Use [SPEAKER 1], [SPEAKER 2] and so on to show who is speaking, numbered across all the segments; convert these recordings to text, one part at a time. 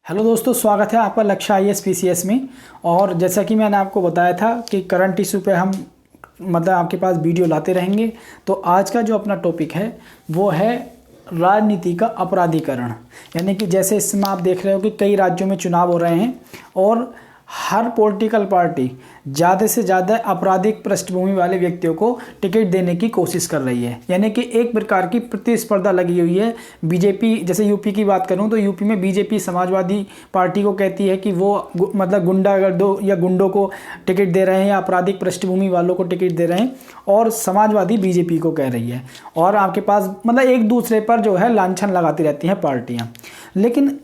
[SPEAKER 1] Hello दोस्तों, स्वागत है आपका लक्ष्य आईएएस पीसीएस में। और जैसा कि मैंने आपको बताया था कि करंट इशू पे हम आपके पास वीडियो लाते रहेंगे। तो आज का जो अपना टॉपिक है वो है राजनीति का अपराधीकरण। यानी कि जैसे इस समय आप देख रहे हो कि कई राज्यों में चुनाव हो रहे हैं और हर पॉलिटिकल पार्टी ज़्यादा से ज़्यादा आपराधिक पृष्ठभूमि वाले व्यक्तियों को टिकट देने की कोशिश कर रही है। यानी कि एक प्रकार की प्रतिस्पर्धा लगी हुई है। बीजेपी, जैसे यूपी की बात करूं तो यूपी में बीजेपी समाजवादी पार्टी को कहती है कि वो गुंडागर्दों या गुंडों को टिकट दे रहे हैं या आपराधिक पृष्ठभूमि वालों को टिकट दे रहे हैं, और समाजवादी बीजेपी को कह रही है। और आपके पास एक दूसरे पर जो है लांछन लगाती रहती हैं पार्टियाँ। लेकिन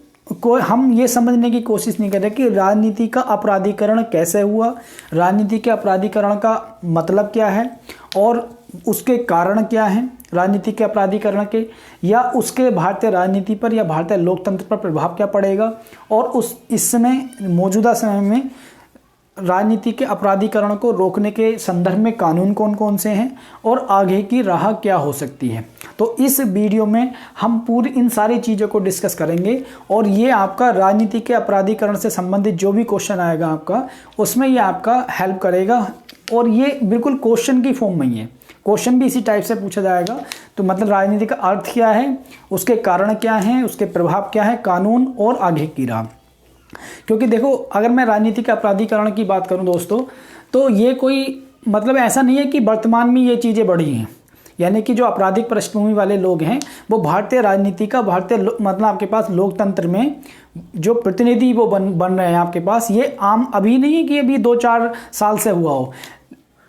[SPEAKER 1] हम ये समझने की कोशिश नहीं कर रहे कि राजनीति का अपराधीकरण कैसे हुआ, राजनीति के अपराधीकरण का मतलब क्या है और उसके कारण क्या हैं, राजनीति के अपराधीकरण के, या उसके भारतीय राजनीति पर या भारतीय लोकतंत्र पर प्रभाव क्या पड़ेगा, और इस समय मौजूदा समय में राजनीति के अपराधीकरण को रोकने के संदर्भ में कानून कौन कौन से हैं और आगे की राह क्या हो सकती है। तो इस वीडियो में हम पूरी इन सारी चीज़ों को डिस्कस करेंगे। और ये आपका राजनीति के अपराधीकरण से संबंधित जो भी क्वेश्चन आएगा आपका, उसमें ये आपका हेल्प करेगा। और ये बिल्कुल क्वेश्चन की फॉर्म में ही है, क्वेश्चन भी इसी टाइप से पूछा जाएगा। तो राजनीति का अर्थ क्या है, उसके कारण क्या हैं, उसके प्रभाव क्या है, कानून और आगे की राह। क्योंकि देखो, अगर मैं राजनीति के अपराधीकरण की बात करूं दोस्तों, तो ये कोई ऐसा नहीं है कि वर्तमान में ये चीज़ें बढ़ी हैं। यानी कि जो आपराधिक पृष्ठभूमि वाले लोग हैं वो भारतीय राजनीति का, आपके पास लोकतंत्र में जो प्रतिनिधि वो बन रहे हैं आपके पास, ये आम अभी नहीं है कि अभी 2-4 साल से हुआ हो।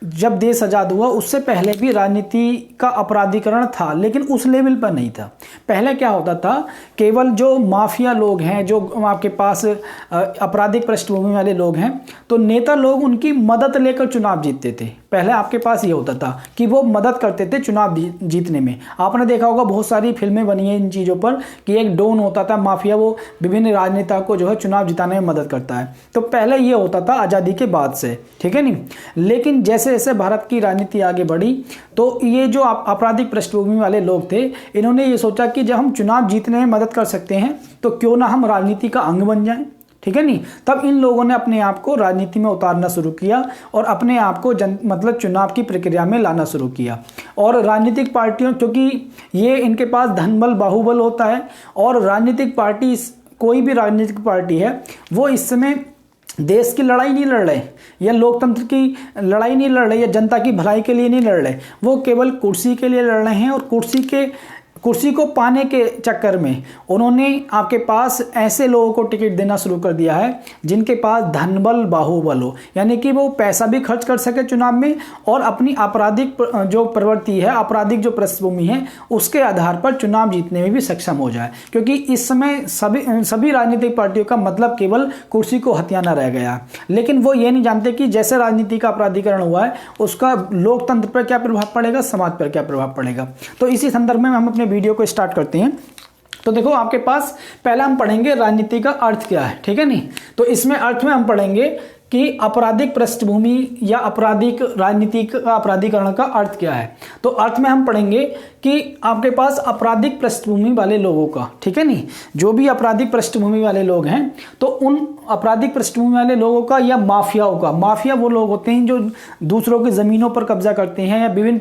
[SPEAKER 1] जब देश आज़ाद हुआ उससे पहले भी राजनीति का अपराधीकरण था, लेकिन उस लेवल पर नहीं था। पहले क्या होता था, केवल जो माफिया लोग हैं, जो आपके पास आपराधिक पृष्ठभूमि वाले लोग हैं, तो नेता लोग उनकी मदद लेकर चुनाव जीतते थे। पहले आपके पास ये होता था कि वो मदद करते थे चुनाव जीतने में। आपने देखा होगा बहुत सारी फिल्में बनी हैं इन चीज़ों पर कि एक डॉन होता था माफिया, वो विभिन्न राजनेता को जो है चुनाव जिताने में मदद करता है। तो पहले ये होता था आज़ादी के बाद से, ठीक है नहीं। लेकिन जैसे जैसे भारत की राजनीति आगे बढ़ी तो ये जो आपराधिक पृष्ठभूमि वाले लोग थे, इन्होंने ये सोचा कि जब हम चुनाव जीतने में मदद कर सकते हैं तो क्यों ना हम राजनीति का अंग बन जाएं, ठीक है नहीं। तब इन लोगों ने अपने आप को राजनीति में उतारना शुरू किया और अपने आप को चुनाव की प्रक्रिया में लाना शुरू किया। और राजनीतिक पार्टियों, क्योंकि ये इनके पास धनबल बाहुबल होता है, और राजनीतिक पार्टी, कोई भी राजनीतिक पार्टी है, वो इस समय देश की लड़ाई नहीं लड़ रहे या लोकतंत्र की लड़ाई नहीं लड़ रहे या जनता की भलाई के लिए नहीं लड़ रहे, वो केवल कुर्सी के लिए लड़ रहे हैं। और कुर्सी को पाने के चक्कर में उन्होंने आपके पास ऐसे लोगों को टिकट देना शुरू कर दिया है जिनके पास धनबल बाहुबल हो, यानी कि वो पैसा भी खर्च कर सके चुनाव में और अपनी आपराधिक जो प्रवृत्ति है, आपराधिक जो पृष्ठभूमि है, उसके आधार पर चुनाव जीतने में भी सक्षम हो जाए। क्योंकि इस समय सभी राजनीतिक पार्टियों का मतलब केवल कुर्सी को हथियाना रह गया। लेकिन वो ये नहीं जानते कि जैसे राजनीति का अपराधीकरण हुआ है उसका लोकतंत्र पर क्या प्रभाव पड़ेगा, समाज पर क्या प्रभाव पड़ेगा। तो इसी संदर्भ में हम अपने वीडियो को स्टार्ट करते हैं। तो देखो, आपके पास पहला हम पढ़ेंगे राजनीति का अर्थ क्या है, ठीक है नहीं। तो इसमें अर्थ में हम पढ़ेंगे कि आपराधिक पृष्ठभूमि या आपराधिक राजनीति का अपराधीकरण का अर्थ क्या है। तो अर्थ में हम पढ़ेंगे कि आपके पास आपराधिक पृष्ठभूमि वाले लोगों का, ठीक है नहीं, जो भी आपराधिक पृष्ठभूमि वाले लोग हैं, तो उन आपराधिक पृष्ठभूमि वाले लोगों का या माफियाओं का, माफिया वो लोग होते हैं जो दूसरों की ज़मीनों पर कब्जा करते हैं या विभिन्न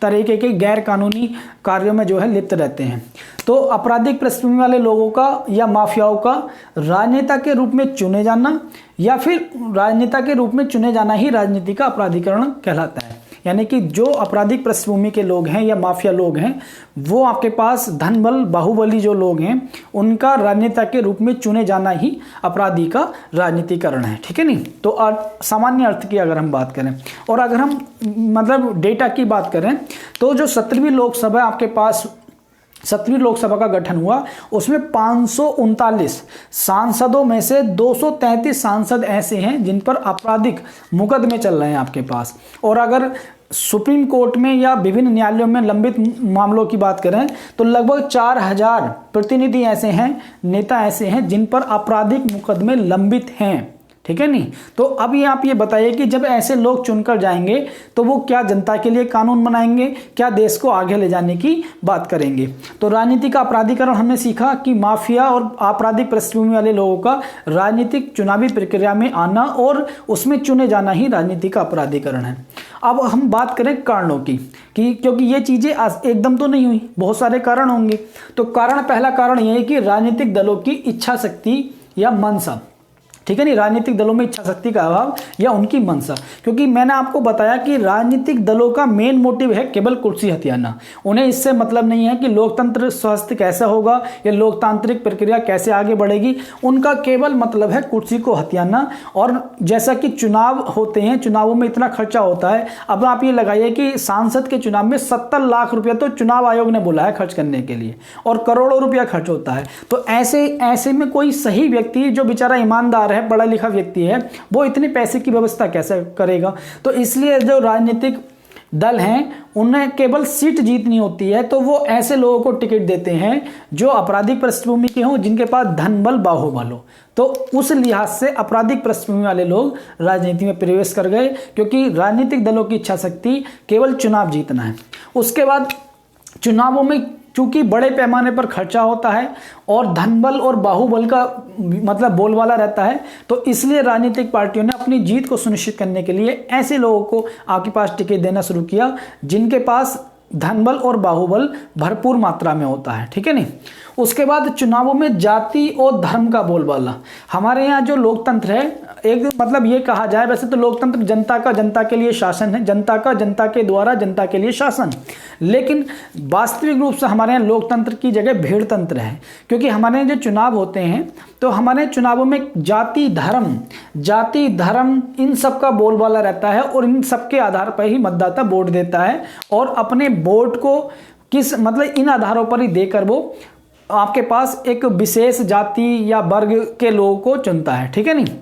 [SPEAKER 1] तरीके के गैर कानूनी कार्यों में जो है लिप्त रहते हैं। तो आपराधिक पृष्ठभूमि वाले लोगों का या माफियाओं का राजनेता के रूप में चुने जाना या फिर राजनेता के रूप में चुने जाना ही राजनीति का अपराधीकरण कहलाता है। यानी कि जो आपराधिक पृष्ठभूमि के लोग हैं या माफिया लोग हैं, वो आपके पास धनबल बाहुबली जो लोग हैं, उनका राजनेता के रूप में चुने जाना ही अपराधी का राजनीतिकरण है, ठीक है नहीं। तो सामान्य अर्थ की अगर हम बात करें, और अगर हम डेटा की बात करें, तो जो 17वीं लोकसभा आपके पास 17वीं लोकसभा का गठन हुआ, उसमें 539 सांसदों में से 233 सांसद ऐसे हैं जिन पर आपराधिक मुकदमे चल रहे हैं आपके पास। और अगर सुप्रीम कोर्ट में या विभिन्न न्यायालयों में लंबित मामलों की बात करें तो लगभग 4000 प्रतिनिधि ऐसे हैं, नेता ऐसे हैं जिन पर आपराधिक मुकदमे लंबित हैं, ठीक है नहीं। तो अभी आप ये बताइए कि जब ऐसे लोग चुनकर जाएंगे तो वो क्या जनता के लिए कानून बनाएंगे, क्या देश को आगे ले जाने की बात करेंगे। तो राजनीति का अपराधीकरण हमने सीखा कि माफिया और आपराधिक पृष्ठभूमि वाले लोगों का राजनीतिक चुनावी प्रक्रिया में आना और उसमें चुने जाना ही राजनीति का अपराधीकरण है। अब हम बात करें कारणों की कि क्योंकि ये चीज़ें एकदम तो नहीं हुई, बहुत सारे कारण होंगे। तो पहला कारण ये है कि राजनीतिक दलों की इच्छा शक्ति या मंशा, ठीक है नहीं, राजनीतिक दलों में इच्छा शक्ति का अभाव या उनकी मंशा। क्योंकि मैंने आपको बताया कि राजनीतिक दलों का मेन मोटिव है केवल कुर्सी हथियाना। उन्हें इससे मतलब नहीं है कि लोकतंत्र स्वस्थ कैसे होगा या लोकतांत्रिक प्रक्रिया कैसे आगे बढ़ेगी। उनका केवल मतलब है कुर्सी को हथियाना। और जैसा कि चुनाव होते हैं, चुनावों में इतना खर्चा होता है। अब आप ये लगाइए कि सांसद के चुनाव में 70 लाख रुपया तो चुनाव आयोग ने बोला है खर्च करने के लिए, और करोड़ों रुपया खर्च होता है। तो ऐसे में कोई सही व्यक्ति जो बेचारा ईमानदार है, पढ़ा लिखा व्यक्ति है, वो इतने पैसे की व्यवस्था कैसे करेगा। तो इसलिए जो राजनीतिक दल हैं उन्हें केवल सीट जीतनी होती है, तो वो ऐसे लोगों को टिकट देते हैं जो आपराधिक पृष्ठभूमि के हों, जिनके पास धन बल बाहुबल हो। तो उस लिहाज से आपराधिक पृष्ठभूमि वाले लोग राजनीति में प्रवेश कर गए, क्योंकि राजनीतिक दलों की इच्छा शक्ति केवल चुनाव जीतना है। उसके बाद चुनावों में चूंकि बड़े पैमाने पर खर्चा होता है और धनबल और बाहुबल का मतलब बोलबाला रहता है, तो इसलिए राजनीतिक पार्टियों ने अपनी जीत को सुनिश्चित करने के लिए ऐसे लोगों को आपके पास टिकट देना शुरू किया जिनके पास धनबल और बाहुबल भरपूर मात्रा में होता है, ठीक है नहीं। उसके बाद चुनावों में जाति और धर्म का बोलबाला। हमारे यहाँ जो लोकतंत्र है, एक मतलब ये कहा जाए, वैसे तो लोकतंत्र जनता का जनता के लिए शासन है, जनता का जनता के द्वारा जनता के लिए शासन, लेकिन वास्तविक रूप से हमारे यहाँ लोकतंत्र की जगह भीड़ तंत्र है। क्योंकि हमारे यहाँ जो चुनाव होते हैं तो हमारे चुनावों में जाति धर्म इन सब का बोलबाला रहता है, और इन सब के आधार पर ही मतदाता वोट देता है, और अपने वोट को मतलब इन आधारों पर ही देकर वो आपके पास एक विशेष जाति या वर्ग के लोगों को चुनता है, ठीक है नहीं।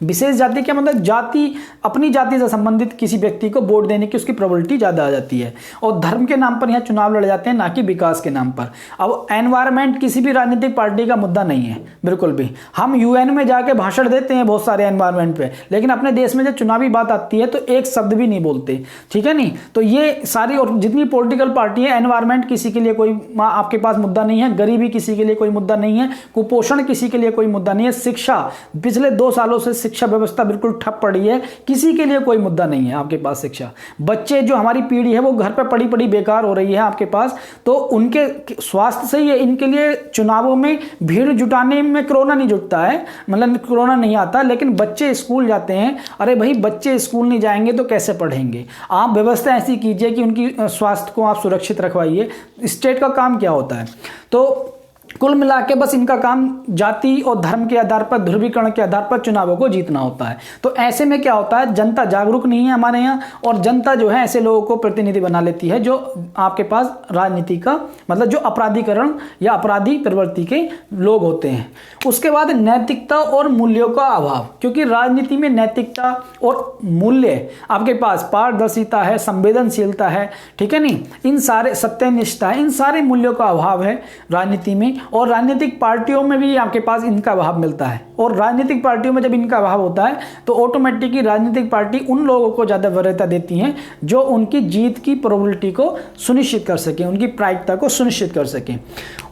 [SPEAKER 1] विशेष जाति क्या मतलब, जाति अपनी जाति से संबंधित किसी व्यक्ति को वोट देने की उसकी प्रोबेबिलिटी ज़्यादा आ जाती है। और धर्म के नाम पर यहाँ चुनाव लड़े जाते हैं, ना कि विकास के नाम पर। अब एनवायरनमेंट किसी भी राजनीतिक पार्टी का मुद्दा नहीं है, बिल्कुल भी। हम यूएन में जाके भाषण देते हैं बहुत सारे एनवायरनमेंट पे, लेकिन अपने देश में जब चुनावी बात आती है तो एक शब्द भी नहीं बोलते, ठीक है नहीं। तो ये सारी और जितनी पॉलिटिकल पार्टी है, एनवायरनमेंट किसी के लिए कोई आपके पास मुद्दा नहीं है, गरीबी किसी के लिए कोई मुद्दा नहीं है, कुपोषण किसी के लिए कोई मुद्दा नहीं है, शिक्षा पिछले 2 सालों से शिक्षा व्यवस्था बिल्कुल ठप पड़ी है, किसी के लिए कोई मुद्दा नहीं है आपके पास शिक्षा। बच्चे जो हमारी पीढ़ी है वो घर पे पड़ी पड़ी बेकार हो रही है आपके पास, तो उनके स्वास्थ्य सही है, इनके लिए चुनावों में भीड़ जुटाने में कोरोना नहीं जुटता है, मतलब कोरोना नहीं आता, लेकिन बच्चे स्कूल जाते हैं। अरे भाई, बच्चे स्कूल नहीं जाएंगे तो कैसे पढ़ेंगे। आप व्यवस्था ऐसी कीजिए कि उनकी स्वास्थ्य को आप सुरक्षित रखवाइए। स्टेट का काम क्या होता है? तो कुल मिला के बस इनका काम जाति और धर्म के आधार पर, ध्रुवीकरण के आधार पर चुनावों को जीतना होता है। तो ऐसे में क्या होता है, जनता जागरूक नहीं है हमारे यहाँ, और जनता जो है ऐसे लोगों को प्रतिनिधि बना लेती है जो आपके पास राजनीति का मतलब जो अपराधीकरण या अपराधी प्रवृत्ति के लोग होते हैं। उसके बाद नैतिकता और मूल्यों का अभाव, क्योंकि राजनीति में नैतिकता और मूल्य आपके पास, पारदर्शिता है, संवेदनशीलता है, ठीक है नहीं, इन सारे सत्यनिष्ठा है, इन सारे मूल्यों का अभाव है राजनीति में। और राजनीतिक पार्टियों में भी आपके पास इनका अभाव मिलता है, और राजनीतिक पार्टियों में जब इनका अभाव होता है तो ऑटोमेटिकली राजनीतिक पार्टी उन लोगों को ज़्यादा वरीयता देती हैं जो उनकी जीत की प्रोबेबिलिटी को सुनिश्चित कर सकें, उनकी प्रायिकता को सुनिश्चित कर सकें।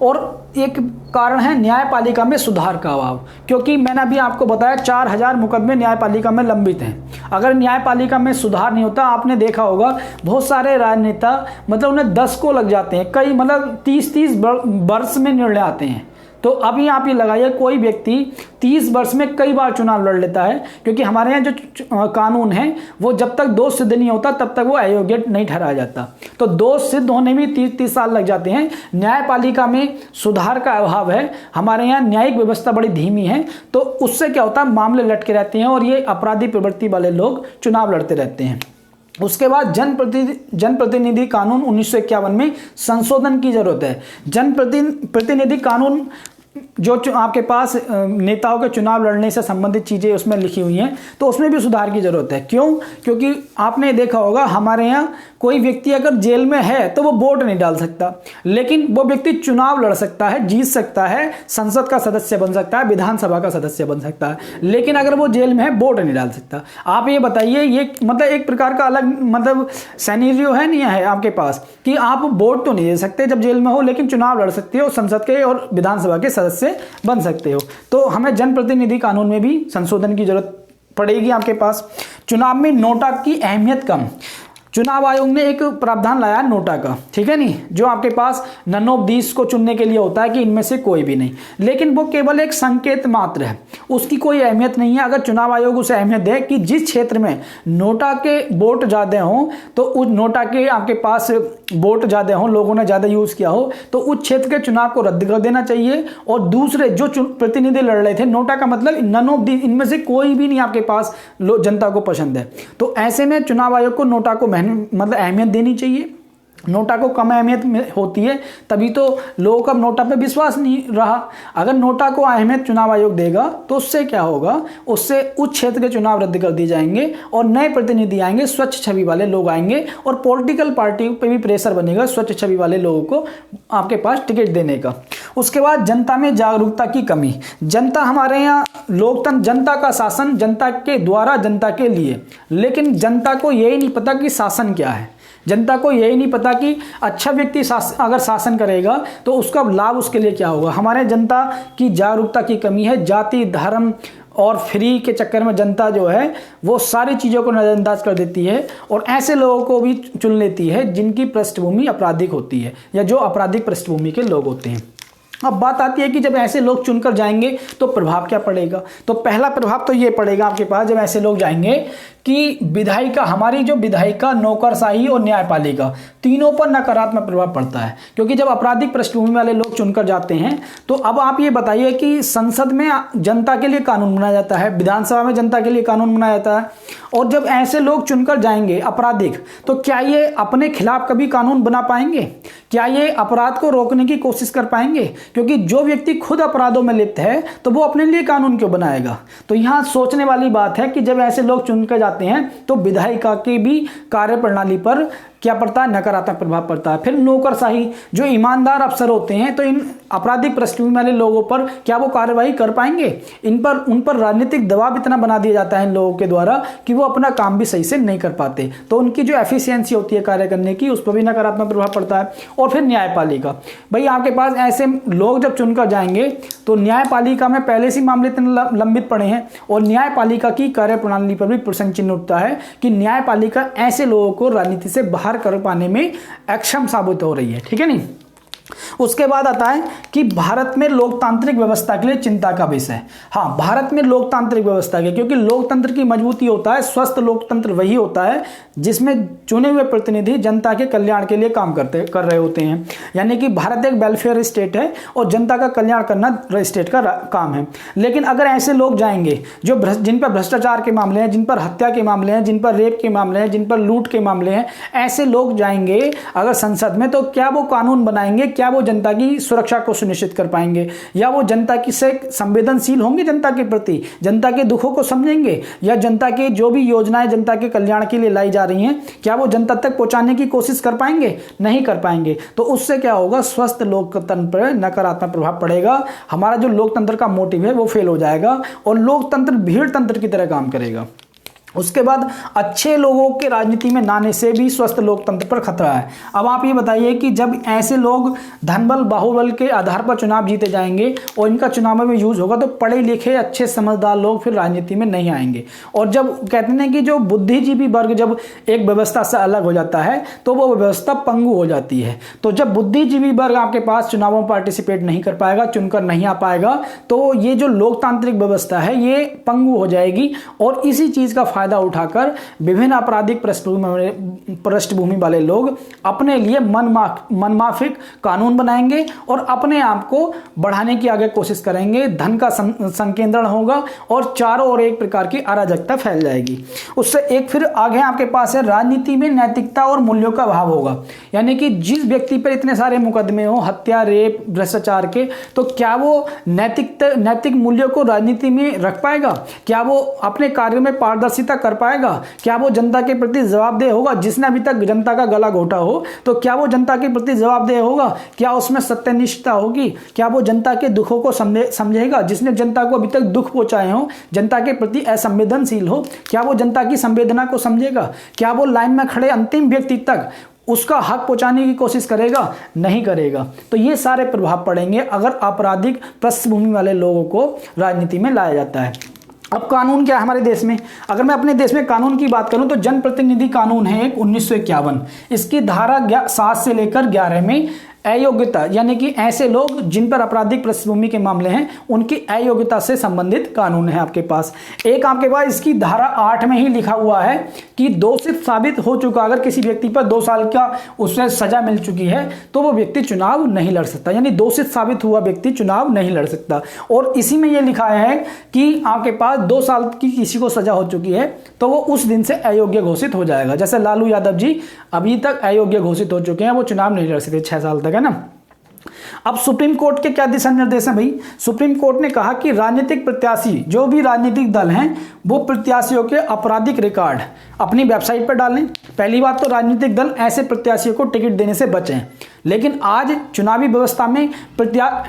[SPEAKER 1] और एक कारण है न्यायपालिका में सुधार का अभाव, क्योंकि मैंने अभी आपको बताया 4000 मुकदमे न्यायपालिका में लंबित हैं। अगर न्यायपालिका में सुधार नहीं होता, आपने देखा होगा बहुत सारे राजनेता मतलब उन्हें 10 को लग जाते हैं, कई मतलब 30-30 वर्ष में निर्णय आते हैं। तो अभी आप ये लगाइए, कोई व्यक्ति 30 वर्ष में कई बार चुनाव लड़ लेता है, क्योंकि हमारे यहाँ जो कानून है वो जब तक दोष सिद्ध नहीं होता तब तक वो अयोग्य नहीं ठहराया जाता। तो दोष सिद्ध होने में 30-30 साल लग जाते हैं। न्यायपालिका में सुधार का अभाव है, हमारे यहाँ न्यायिक व्यवस्था बड़ी धीमी है, तो उससे क्या होता है, मामले लटके रहते हैं और ये अपराधी प्रवृत्ति वाले लोग चुनाव लड़ते रहते हैं। उसके बाद जनप्रतिनिधि कानून 1951 में संशोधन की जरूरत है। जनप्रतिनिधि कानून जो आपके पास नेताओं के चुनाव लड़ने से संबंधित चीज़ें उसमें लिखी हुई हैं, तो उसमें भी सुधार की ज़रूरत है। क्यों? क्योंकि आपने देखा होगा हमारे यहाँ कोई व्यक्ति अगर जेल में है तो वो वोट नहीं डाल सकता, लेकिन वो व्यक्ति चुनाव लड़ सकता है, जीत सकता है, संसद का सदस्य बन सकता है, विधानसभा का सदस्य बन सकता है, लेकिन अगर वो जेल में है वोट नहीं डाल सकता। आप ये बताइए, ये मतलब एक प्रकार का अलग मतलब सिनेरियो है नहीं है आपके पास कि आप वोट तो नहीं दे सकते जब जेल में हो, लेकिन चुनाव लड़ सकते हो, संसद के और विधानसभा के सदस्य बन सकते हो। तो हमें जनप्रतिनिधि कानून में भी संशोधन की जरूरत पड़ेगी आपके पास। चुनाव में नोटा की अहमियत कम। चुनाव आयोग ने एक प्रावधान लाया नोटा का, ठीक है नहीं, जो आपके पास नन ऑफ दीस को चुनने के लिए होता है कि इनमें से कोई भी नहीं, लेकिन वो केवल एक संकेत मात्र है, उसकी कोई अहमियत नहीं है। अगर चुनाव आयोग उसे अहमियत दे कि जिस क्षेत्र में नोटा के वोट ज़्यादा हों, तो उस नोटा के आपके पास वोट ज़्यादा हों, लोगों ने ज़्यादा यूज़ किया हो, तो उस क्षेत्र के चुनाव को रद्द कर देना चाहिए। और दूसरे जो प्रतिनिधि लड़ रहे थे, नोटा का मतलब नन ऑफ दीस, इनमें से कोई भी नहीं आपके पास जनता को पसंद है, तो ऐसे में चुनाव आयोग को नोटा को मतलब अहमियत देनी चाहिए। नोटा को कम अहमियत होती है, तभी तो लोगों का नोटा पे विश्वास नहीं रहा। अगर नोटा को अहमियत चुनाव आयोग देगा तो उससे क्या होगा, उससे उस क्षेत्र के चुनाव रद्द कर दिए जाएंगे और नए प्रतिनिधि आएंगे, स्वच्छ छवि वाले लोग आएंगे और पॉलिटिकल पार्टी पे भी प्रेशर बनेगा स्वच्छ छवि वाले लोगों को आपके पास टिकट देने का। उसके बाद जनता में जागरूकता की कमी। जनता हमारे यहाँ लोकतंत्र, जनता का शासन जनता के द्वारा जनता के लिए, लेकिन जनता को यही नहीं पता कि शासन क्या है। जनता को यही नहीं पता कि अच्छा व्यक्ति अगर शासन करेगा तो उसका लाभ उसके लिए क्या होगा। हमारे जनता की जागरूकता की कमी है। जाति, धर्म और फ्री के चक्कर में जनता जो है वो सारी चीज़ों को नज़रअंदाज कर देती है और ऐसे लोगों को भी चुन लेती है जिनकी पृष्ठभूमि आपराधिक होती है या जो आपराधिक पृष्ठभूमि के लोग होते हैं। अब बात आती है कि जब ऐसे लोग चुनकर जाएंगे तो प्रभाव क्या पड़ेगा। तो पहला प्रभाव तो ये पड़ेगा आपके पास, जब ऐसे लोग जाएंगे कि विधायिका, हमारी जो विधायिका, नौकरशाही और न्यायपालिका, तीनों पर नकारात्मक प्रभाव पड़ता है। क्योंकि जब आपराधिक पृष्ठभूमि वाले लोग चुनकर जाते हैं तो अब आप ये बताइए कि संसद में जनता के लिए कानून बनाया जाता है, विधानसभा में जनता के लिए कानून बनाया जाता है, और जब ऐसे लोग चुनकर जाएंगे आपराधिक, तो क्या ये अपने खिलाफ कभी कानून बना पाएंगे? क्या ये अपराध को रोकने की कोशिश कर पाएंगे? क्योंकि जो व्यक्ति खुद अपराधों में लिप्त है तो वो अपने लिए कानून क्यों बनाएगा। तो यहाँ सोचने वाली बात है कि जब ऐसे लोग चुनकर जाते हैं तो विधायिका की भी कार्य प्रणाली पर क्या पड़ता है, नकारात्मक प्रभाव पड़ता है। फिर नौकरशाही, जो ईमानदार अफसर होते हैं तो इन आपराधिक पृष्ठभूमि वाले लोगों पर क्या वो कार्रवाई कर पाएंगे? उन पर राजनीतिक दबाव इतना बना दिया जाता है इन लोगों के द्वारा कि वो अपना काम भी सही से नहीं कर पाते, तो उनकी जो एफिशिएंसी होती है कार्य करने की, उस पर भी नकारात्मक प्रभाव पड़ता है। और फिर न्यायपालिका, भाई आपके पास ऐसे लोग जब चुनकर जाएंगे तो न्यायपालिका में पहले से मामले इतने लंबित पड़े हैं और न्यायपालिका की कार्य प्रणाली पर भी प्रश्न चिन्ह उठता है कि न्यायपालिका ऐसे लोगों को राजनीति से बाहर कर पाने में अक्षम साबित हो रही है, ठीक है नहीं। उसके बाद आता है कि भारत में लोकतांत्रिक व्यवस्था के लिए चिंता का विषय। हाँ, भारत में लोकतांत्रिक व्यवस्था के, क्योंकि लोकतंत्र की मजबूती होता है, स्वस्थ लोकतंत्र वही होता है जिसमें चुने हुए प्रतिनिधि जनता के कल्याण के लिए काम कर रहे होते हैं। यानी कि भारत एक वेलफेयर स्टेट है और जनता का कल्याण करना स्टेट का काम है। लेकिन अगर ऐसे लोग जाएंगे जो जिन पर भ्रष्टाचार के मामले हैं, जिन पर हत्या के मामले हैं, जिन पर रेप के मामले हैं, जिन पर लूट के मामले हैं, ऐसे लोग जाएंगे अगर संसद में, तो क्या वो कानून बनाएंगे? क्या वो जनता की सुरक्षा को सुनिश्चित कर पाएंगे? या वो जनता की से संवेदनशील होंगे, जनता के प्रति, जनता के दुखों को समझेंगे? या जनता के जो भी योजनाएं जनता के कल्याण के लिए लाई जा रही हैं, क्या वो जनता तक पहुंचाने की कोशिश कर पाएंगे? नहीं कर पाएंगे। तो उससे क्या होगा, स्वस्थ लोकतंत्र पर नकारात्मक प्रभाव पड़ेगा। हमारा जो लोकतंत्र का मोटिव है वो फेल हो जाएगा और लोकतंत्र भीड़ तंत्र की तरह काम करेगा। उसके बाद अच्छे लोगों के राजनीति में नाने से भी स्वस्थ लोकतंत्र पर खतरा है। अब आप ये बताइए कि जब ऐसे लोग धनबल बाहुबल के आधार पर चुनाव जीते जाएंगे और इनका चुनाव में यूज होगा, तो पढ़े लिखे अच्छे समझदार लोग फिर राजनीति में नहीं आएंगे। और जब कहते हैं कि जो बुद्धिजीवी वर्ग जब एक व्यवस्था से अलग हो जाता है तो वो व्यवस्था पंगु हो जाती है। तो जब बुद्धिजीवी वर्ग आपके पास चुनावों में पार्टिसिपेट नहीं कर पाएगा, चुनकर नहीं आ पाएगा, तो ये जो लोकतांत्रिक व्यवस्था है ये पंगु हो जाएगी और इसी चीज का फायदा उठाकर विभिन्न आपराधिक पृष्ठभूमि वाले लोग अपने लिए मनमाफिक कानून बनाएंगे और अपने आप को बढ़ाने की आगे कोशिश करेंगे। धन का संकेंद्रण होगा और चारों ओर एक प्रकार की अराजकता फैल जाएगी। उससे एक फिर आगे आपके पास है, राजनीति में नैतिकता और मूल्यों का अभाव होगा। यानी कि जिस व्यक्ति पर इतने सारे मुकदमे हो, हत्या, रेप, भ्रष्टाचार के, तो क्या वो नैतिक मूल्यों को राजनीति में रख पाएगा? क्या वो अपने कार्य में पारदर्शिता कर पाएगा? क्या वो जनता के प्रति जवाबदेह होगा? जिसने अभी तक जनता का गला घोटा हो तो क्या वो जनता के प्रति जवाबदेह होगा? क्या उसमें सत्यनिष्ठता होगी? क्या वो जनता के दुखों को समझेगा? जिसने जनता को अभी तक दुख पहुंचाए हो, जनता के प्रति असंवेदनशील हो, क्या वो जनता की संवेदना को समझेगा? क्या वो लाइन में खड़े अंतिम व्यक्ति तक उसका हक पहुंचाने की कोशिश करेगा? नहीं करेगा। तो ये सारे प्रभाव पड़ेंगे अगर आपराधिक पृष्ठभूमि वाले लोगों को राजनीति में लाया जाता है। अब कानून क्या है हमारे देश में? अगर मैं अपने देश में कानून की बात करूं तो जनप्रतिनिधि कानून है एक 1951। इसकी धारा 7 से लेकर 11 में अयोग्यता, यानी कि ऐसे लोग जिन पर आपराधिक पृष्ठभूमि के मामले हैं उनकी अयोग्यता से संबंधित कानून है आपके पास। एक आपके पास इसकी धारा 8 में ही लिखा हुआ है कि दोषित साबित हो चुका, अगर किसी व्यक्ति पर 2 साल का उससे सजा मिल चुकी है तो वो व्यक्ति चुनाव नहीं लड़ सकता, यानी दोषित साबित हुआ व्यक्ति चुनाव नहीं लड़ सकता। और इसी में यह लिखा है कि आपके पास 2 साल की किसी को सजा हो चुकी है तो वो उस दिन से अयोग्य घोषित हो जाएगा। जैसे लालू यादव जी अभी तक अयोग्य घोषित हो चुके हैं, वो चुनाव नहीं लड़ सकते 6 साल तक, है ना। अब सुप्रीम कोर्ट के क्या दिशा निर्देश हैं भाई? सुप्रीम कोर्ट ने कहा कि राजनीतिक प्रत्याशी, जो भी राजनीतिक दल हैं, वो प्रत्याशियों के आपराधिक रिकॉर्ड अपनी वेबसाइट पर डालें। पहली बात तो राजनीतिक दल ऐसे प्रत्याशियों को टिकट देने से बचें। लेकिन आज चुनावी व्यवस्था में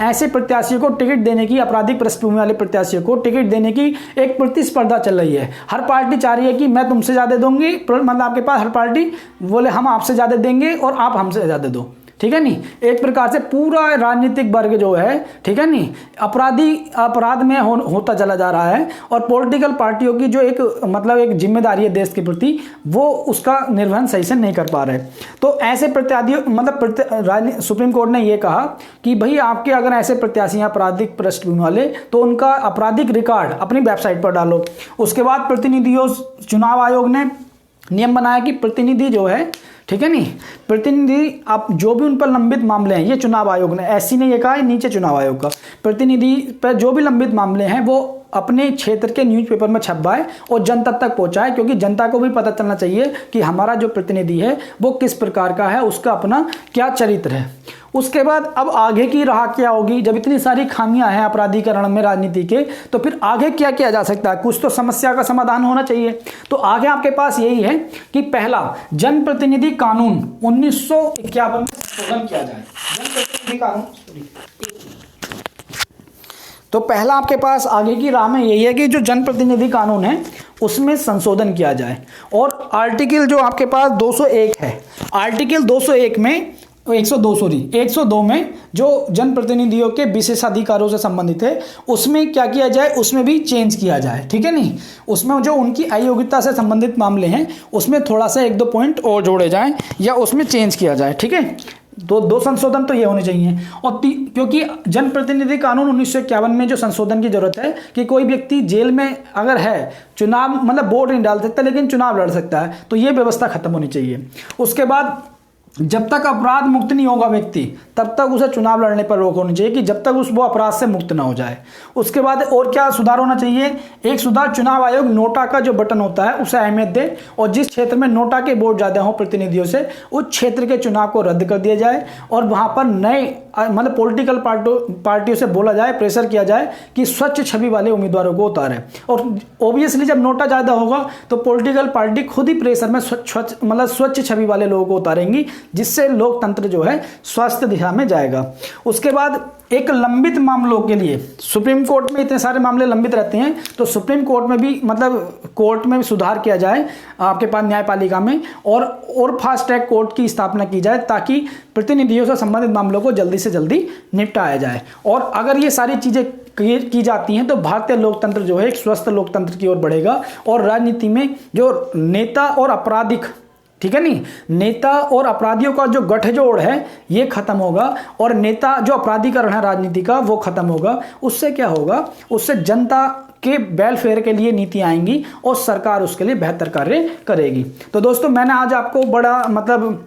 [SPEAKER 1] ऐसे प्रत्याशियों को टिकट देने की, आपराधिक पृष्ठभूमि वाले प्रत्याशियों को टिकट देने की एक प्रतिस्पर्धा चल रही है। हर पार्टी चाह रही है कि मैं तुमसे ज्यादा दूंगी, मतलब आपके पास हर पार्टी बोले हम आपसे ज्यादा देंगे और आप हमसे ज्यादा दो, ठीक है नहीं। एक प्रकार से पूरा राजनीतिक वर्ग जो है, ठीक है नहीं, अपराध में होता चला जा रहा है और पॉलिटिकल पार्टियों की जो एक मतलब एक जिम्मेदारी है देश के प्रति, वो उसका निर्वहन सही से नहीं कर पा रहे। तो ऐसे प्रत्याशियों मतलब सुप्रीम कोर्ट ने ये कहा कि भाई आपके अगर ऐसे प्रत्याशी हैं आपराधिक पृष्ठभूमि वाले तो उनका आपराधिक रिकॉर्ड अपनी वेबसाइट पर डालो। उसके बाद प्रतिनिधियों, चुनाव आयोग ने नियम बनाया कि प्रतिनिधि जो है, ठीक है नहीं, प्रतिनिधि आप जो भी उन पर लंबित मामले हैं, ये चुनाव आयोग ने, एससी ने ये कहा है, नीचे चुनाव आयोग का, प्रतिनिधि पर जो भी लंबित मामले हैं वो अपने क्षेत्र के न्यूज़पेपर में छपवाए और जनता तक पहुंचाए, क्योंकि जनता को भी पता चलना चाहिए कि हमारा जो प्रतिनिधि है वो किस प्रकार का है, उसका अपना क्या चरित्र है। उसके बाद अब आगे की राह क्या होगी? जब इतनी सारी खामियां हैं अपराधीकरण में राजनीति के, तो फिर आगे क्या किया जा सकता है? कुछ तो समस्या का समाधान होना चाहिए। तो आगे आपके पास यही है कि पहला, जनप्रतिनिधि कानून 1951 में संशोधन किया जाए। जनप्रतिनिधि कानून, तो पहला आपके पास आगे की राह में यही है कि जो जनप्रतिनिधि कानून है उसमें संशोधन किया जाए। और आर्टिकल जो आपके पास 201 है, आर्टिकल 201 में 102 में जो जनप्रतिनिधियों के विशेषाधिकारों से संबंधित है, उसमें क्या किया जाए, उसमें भी चेंज किया जाए, ठीक है नहीं। उसमें जो उनकी अयोग्यता से संबंधित मामले हैं उसमें थोड़ा सा 1-2 पॉइंट और जोड़े जाएं या उसमें चेंज किया जाए, ठीक है। दो संशोधन तो ये होने चाहिए। और क्योंकि जनप्रतिनिधि कानून 1951 में जो संशोधन की जरूरत है कि कोई व्यक्ति जेल में अगर है, चुनाव मतलब वोट नहीं डाल सकता लेकिन चुनाव लड़ सकता है, तो ये व्यवस्था खत्म होनी चाहिए। उसके बाद जब तक अपराध मुक्त नहीं होगा व्यक्ति, तब तक उसे चुनाव लड़ने पर रोक होनी चाहिए कि जब तक वो अपराध से मुक्त ना हो जाए। उसके बाद और क्या सुधार होना चाहिए? एक सुधार, चुनाव आयोग नोटा का जो बटन होता है उसे अहमियत दे और जिस क्षेत्र में नोटा के वोट ज़्यादा हो प्रतिनिधियों से, उस क्षेत्र के चुनाव को रद्द कर दिया जाए और वहाँ पर नए मतलब पॉलिटिकल पार्टियों से बोला जाए, प्रेशर किया जाए कि स्वच्छ छवि वाले उम्मीदवारों को उतारें। और ऑब्वियसली जब नोटा ज़्यादा होगा तो पॉलिटिकल पार्टी खुद ही प्रेशर में स्वच्छ छवि वाले लोगों को उतारेंगी, जिससे लोकतंत्र जो है स्वास्थ्य दिशा में जाएगा। उसके बाद एक लंबित मामलों के लिए, सुप्रीम कोर्ट में इतने सारे मामले लंबित रहते हैं, तो सुप्रीम कोर्ट में भी मतलब कोर्ट में भी सुधार किया जाए आपके पास न्यायपालिका में, और फास्ट ट्रैक कोर्ट की स्थापना की जाए ताकि प्रतिनिधियों से संबंधित मामलों को जल्दी से जल्दी निपटाया जाए। और अगर ये सारी चीज़ें की जाती हैं तो भारतीय लोकतंत्र जो है एक स्वस्थ लोकतंत्र की ओर बढ़ेगा और राजनीति में जो नेता और आपराधिक ठीक है नहीं, नेता और अपराधियों का जो गठजोड़ है ये खत्म होगा और नेता जो अपराधीकरण है राजनीति का वो खत्म होगा। उससे क्या होगा, उससे जनता के वेलफेयर के लिए नीति आएंगी और सरकार उसके लिए बेहतर कार्य करेगी। तो दोस्तों मैंने आज आपको बड़ा मतलब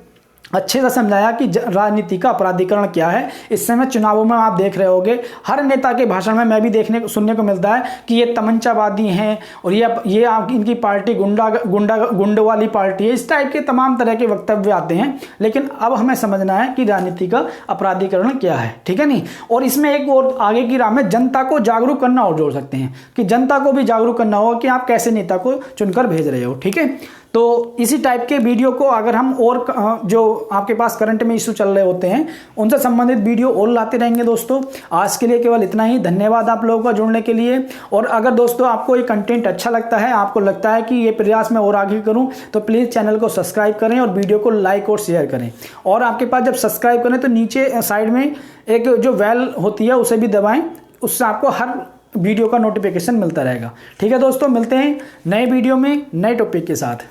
[SPEAKER 1] अच्छे से समझाया कि राजनीति का अपराधीकरण क्या है। इस समय चुनावों में आप देख रहे होंगे हर नेता के भाषण में मैं भी सुनने को मिलता है कि ये तमंचावादी हैं और ये इनकी पार्टी गुंडों वाली पार्टी है। इस टाइप के तमाम तरह के वक्तव्य आते हैं। लेकिन अब हमें समझना है कि राजनीति का अपराधीकरण क्या है, ठीक है नहीं। और इसमें एक और आगे की राह में जनता को जागरूक करना और जोड़ सकते हैं कि जनता को भी जागरूक करना होगा कि आप कैसे नेता को चुनकर भेज रहे हो, ठीक है। तो इसी टाइप के वीडियो को अगर हम और जो आपके पास करंट में इशू चल रहे होते हैं उनसे संबंधित वीडियो और लाते रहेंगे। दोस्तों आज के लिए केवल इतना ही। धन्यवाद आप लोगों का जुड़ने के लिए। और अगर दोस्तों आपको ये कंटेंट अच्छा लगता है, आपको लगता है कि ये प्रयास मैं और आगे करूं, तो प्लीज़ चैनल को सब्सक्राइब करें और वीडियो को लाइक और शेयर करें। और आपके पास जब सब्सक्राइब करें तो नीचे साइड में एक जो बेल होती है उसे भी दबाएं, उससे आपको हर वीडियो का नोटिफिकेशन मिलता रहेगा। ठीक है दोस्तों, मिलते हैं नए वीडियो में नए टॉपिक के साथ।